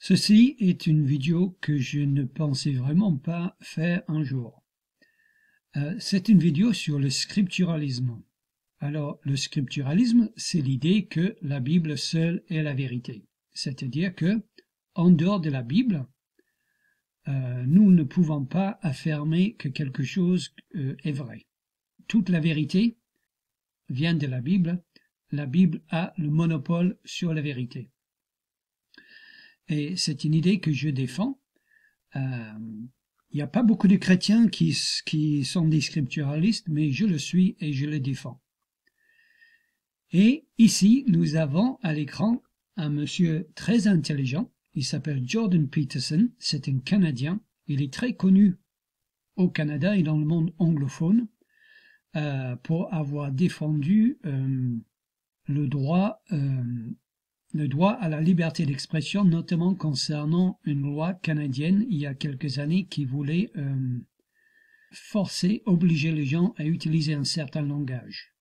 Ceci est une vidéo que je ne pensais vraiment pas faire un jour. C'est une vidéo sur le scripturalisme. Alors, le scripturalisme, c'est l'idée que la Bible seule est la vérité. C'est-à-dire que, en dehors de la Bible, nous ne pouvons pas affirmer que quelque chose est vrai. Toute la vérité vient de la Bible. La Bible a le monopole sur la vérité. Et c'est une idée que je défends. Il n'y a pas beaucoup de chrétiens qui sont des scripturalistes, mais je le suis et je le défends. Et ici, nous avons à l'écran un monsieur très intelligent. Il s'appelle Jordan Peterson. C'est un Canadien. Il est très connu au Canada et dans le monde anglophone pour avoir défendu le droit à la liberté d'expression, notamment concernant une loi canadienne il y a quelques années qui voulait obliger les gens à utiliser un certain langage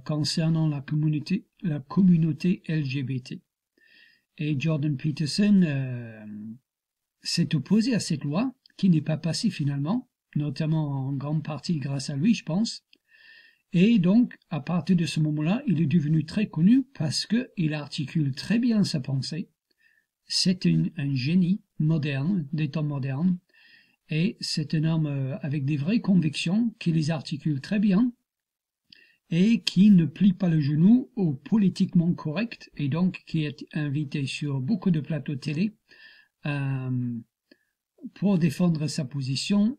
concernant la communauté LGBT. Et Jordan Peterson s'est opposé à cette loi qui n'est pas passée finalement, notamment en grande partie grâce à lui, je pense. Et donc, à partir de ce moment-là, il est devenu très connu parce qu'il articule très bien sa pensée. C'est un génie moderne, des temps modernes, et c'est un homme avec des vraies convictions qui les articule très bien et qui ne plie pas le genou au politiquement correct, et donc qui est invité sur beaucoup de plateaux télé pour défendre sa position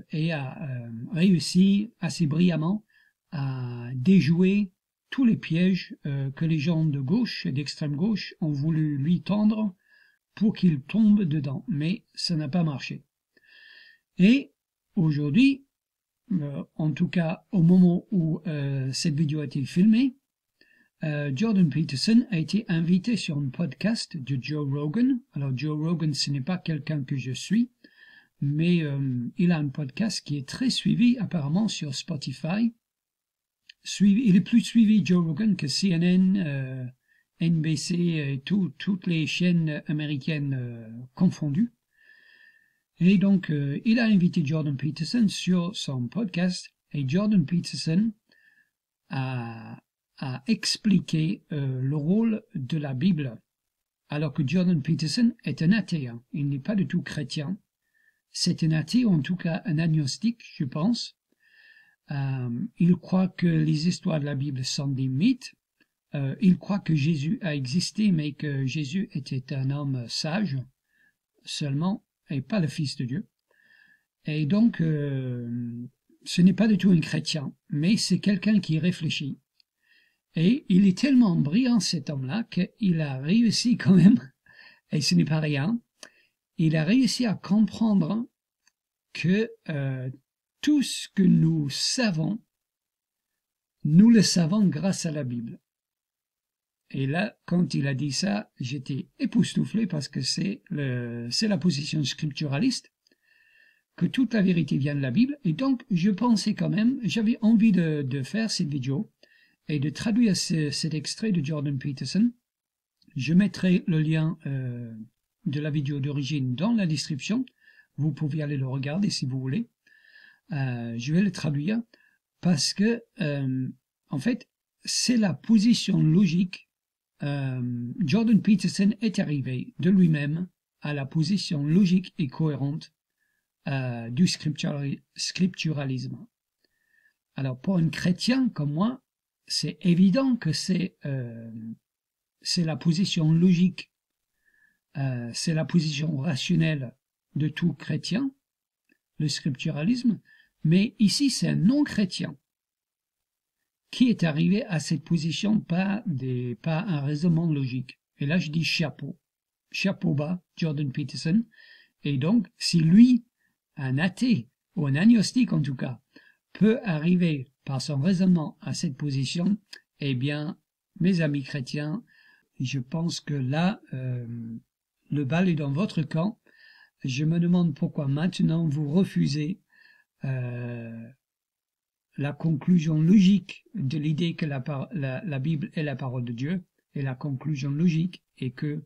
et a réussi assez brillamment à déjouer tous les pièges que les gens de gauche et d'extrême gauche ont voulu lui tendre pour qu'il tombe dedans. Mais ça n'a pas marché. Et aujourd'hui, en tout cas au moment où cette vidéo a été filmée, Jordan Peterson a été invité sur un podcast de Joe Rogan. Alors Joe Rogan, ce n'est pas quelqu'un que je suis, mais il a un podcast qui est très suivi apparemment sur Spotify. Il est plus suivi, Joe Rogan, que CNN, NBC et toutes les chaînes américaines confondues. Et donc, il a invité Jordan Peterson sur son podcast, et Jordan Peterson a expliqué le rôle de la Bible, alors que Jordan Peterson est un athée. Il n'est pas du tout chrétien. C'est un athée, ou en tout cas un agnostique, je pense. Il croit que les histoires de la Bible sont des mythes. Il croit que Jésus a existé, mais que Jésus était un homme sage seulement, et pas le Fils de Dieu. Et donc, ce n'est pas du tout un chrétien, mais c'est quelqu'un qui réfléchit. Et il est tellement brillant, cet homme-là, qu'il a réussi quand même, et ce n'est pas rien, il a réussi à comprendre que tout ce que nous savons, nous le savons grâce à la Bible. Et là, quand il a dit ça, j'étais époustouflé parce que c'est la position scripturaliste, que toute la vérité vient de la Bible. Et donc, je pensais quand même, j'avais envie de faire cette vidéo et de traduire cet extrait de Jordan Peterson. Je mettrai le lien de la vidéo d'origine dans la description. Vous pouvez aller le regarder si vous voulez. Je vais le traduire parce que, en fait, c'est la position logique. Jordan Peterson est arrivé de lui-même à la position logique et cohérente du scripturalisme. Alors, pour un chrétien comme moi, c'est évident que c'est la position logique, c'est la position rationnelle de tout chrétien, le scripturalisme, mais ici c'est un non-chrétien qui est arrivé à cette position pas un raisonnement logique. Et là je dis chapeau bas, Jordan Peterson. Et donc si lui, un athée, ou un agnostique en tout cas, peut arriver par son raisonnement à cette position, eh bien, mes amis chrétiens, je pense que là, le bal est dans votre camp. Je me demande pourquoi maintenant vous refusez la conclusion logique de l'idée que la Bible est la parole de Dieu, et la conclusion logique est que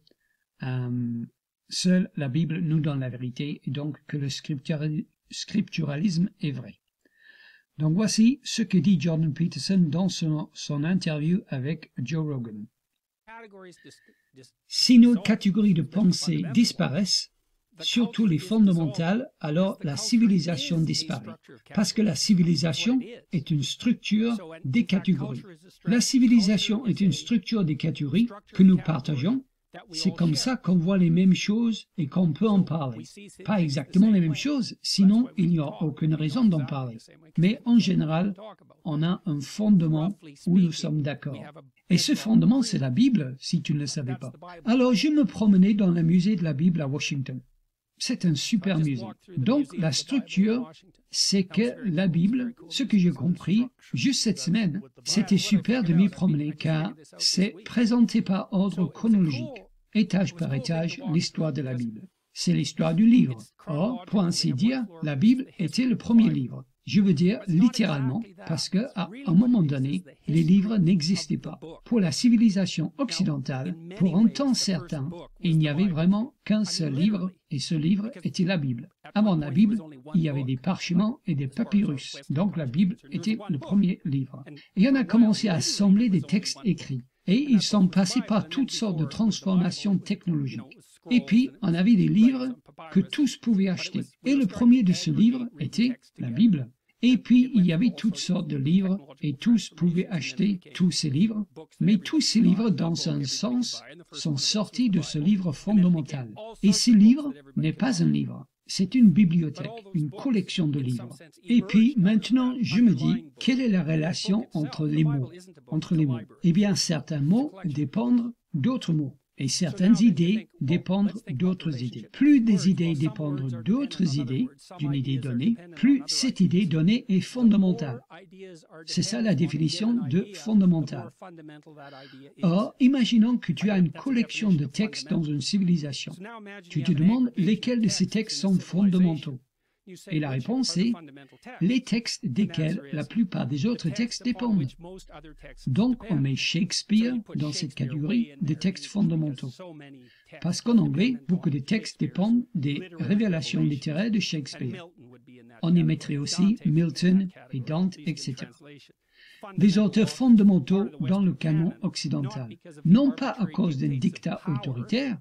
seule la Bible nous donne la vérité et donc que le scripturalisme est vrai. Donc voici ce que dit Jordan Peterson dans son interview avec Joe Rogan. Si nos catégories de pensée disparaissent, surtout les fondamentales, alors la civilisation disparaît. Parce que la civilisation est une structure des catégories. La civilisation est une structure des catégories que nous partageons. C'est comme ça qu'on voit les mêmes choses et qu'on peut en parler. Pas exactement les mêmes choses, sinon il n'y a aucune raison d'en parler. Mais en général, on a un fondement où nous sommes d'accord. Et ce fondement, c'est la Bible, si tu ne le savais pas. Alors, je me promenais dans le musée de la Bible à Washington. C'est un super musée. Donc, la structure, c'est que la Bible, ce que j'ai compris, juste cette semaine, c'était super de m'y promener car c'est présenté par ordre chronologique, étage par étage, l'histoire de la Bible. C'est l'histoire du livre. Or, pour ainsi dire, la Bible était le premier livre. Je veux dire littéralement, parce qu'à un moment donné, les livres n'existaient pas. Pour la civilisation occidentale, pour un temps certain, il n'y avait vraiment qu'un seul livre, et ce livre était la Bible. Avant la Bible, il y avait des parchemins et des papyrus, donc la Bible était le premier livre. Et on a commencé à assembler des textes écrits, et ils sont passés par toutes sortes de transformations technologiques. Et puis, on avait des livres que tous pouvaient acheter. Et le premier de ce livre était la Bible. Et puis, il y avait toutes sortes de livres, et tous pouvaient acheter tous ces livres, mais tous ces livres, dans un sens, sont sortis de ce livre fondamental. Et ce livre n'est pas un livre, c'est une bibliothèque, une collection de livres. Et puis, maintenant, je me dis, quelle est la relation entre les mots? Eh bien, certains mots dépendent d'autres mots. Et certaines idées dépendent d'autres idées. Plus des idées dépendent d'autres idées, d'une idée donnée, plus cette idée donnée est fondamentale. C'est ça la définition de fondamental. Or, imaginons que tu as une collection de textes dans une civilisation. Tu te demandes lesquels de ces textes sont fondamentaux. Et la réponse est les textes desquels la plupart des autres textes dépendent. Donc on met Shakespeare dans cette catégorie de textes fondamentaux. Parce qu'en anglais, beaucoup de textes dépendent des révélations littéraires de Shakespeare. On y mettrait aussi Milton et Dante, etc. Des auteurs fondamentaux dans le canon occidental. Non pas à cause d'un dictat autoritaire,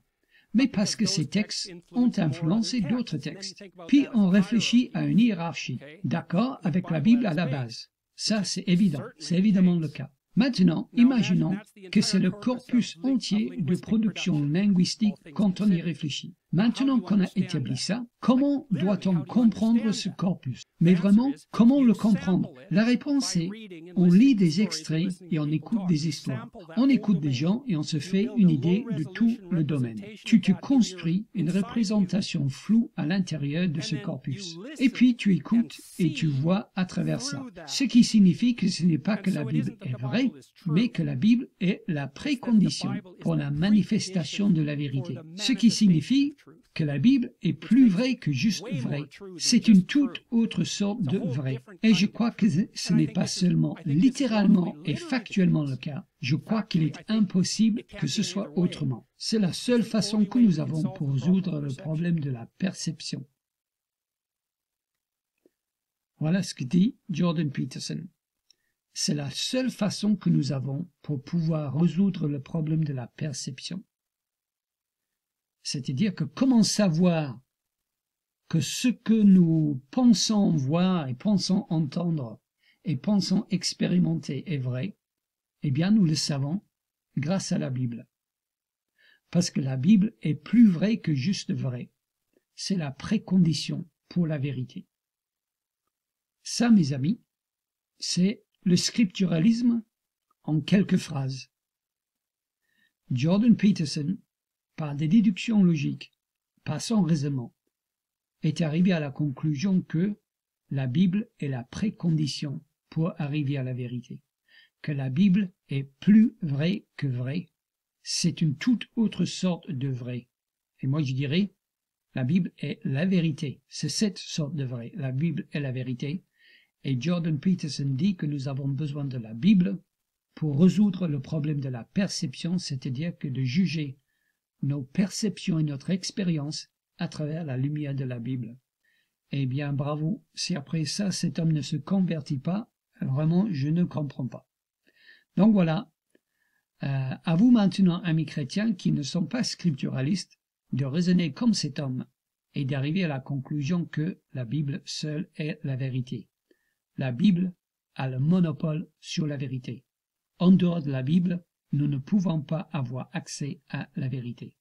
mais parce que ces textes ont influencé d'autres textes. Puis on réfléchit à une hiérarchie, d'accord avec la Bible à la base. Ça, c'est évidemment le cas. Maintenant, imaginons que c'est le corpus entier de production linguistique quand on y réfléchit. Maintenant qu'on a établi ça, comment doit-on comprendre ce corpus? Mais vraiment, comment le comprendre? La réponse est, on lit des extraits et on écoute des histoires. On écoute des gens et on se fait une idée de tout le domaine. Tu te construis une représentation floue à l'intérieur de ce corpus. Et puis tu écoutes et tu vois à travers ça. Ce qui signifie que ce n'est pas que la Bible est vraie, mais que la Bible est la précondition pour la manifestation de la vérité. Ce qui signifie que la Bible est plus vraie que juste vraie. C'est une toute autre sorte de vrai. Et je crois que ce n'est pas seulement littéralement et factuellement le cas. Je crois qu'il est impossible que ce soit autrement. C'est la seule façon que nous avons pour résoudre le problème de la perception. Voilà ce que dit Jordan Peterson. C'est la seule façon que nous avons pour pouvoir résoudre le problème de la perception. C'est-à-dire que comment savoir que ce que nous pensons voir et pensons entendre et pensons expérimenter est vrai? Eh bien, nous le savons grâce à la Bible. Parce que la Bible est plus vraie que juste vraie. C'est la précondition pour la vérité. Ça, mes amis, c'est le scripturalisme en quelques phrases. Jordan Peterson, par des déductions logiques, par son raisonnement, est arrivé à la conclusion que la Bible est la précondition pour arriver à la vérité, que la Bible est plus vraie que vraie, c'est une toute autre sorte de vrai. Et moi je dirais, la Bible est la vérité, c'est cette sorte de vrai, la Bible est la vérité, et Jordan Peterson dit que nous avons besoin de la Bible pour résoudre le problème de la perception, c'est-à-dire que de juger nos perceptions et notre expérience à travers la lumière de la Bible. Eh bien, bravo, si après ça, cet homme ne se convertit pas, vraiment, je ne comprends pas. Donc voilà, à vous maintenant, amis chrétiens qui ne sont pas scripturalistes, de raisonner comme cet homme et d'arriver à la conclusion que la Bible seule est la vérité. La Bible a le monopole sur la vérité. En dehors de la Bible, nous ne pouvons pas avoir accès à la vérité.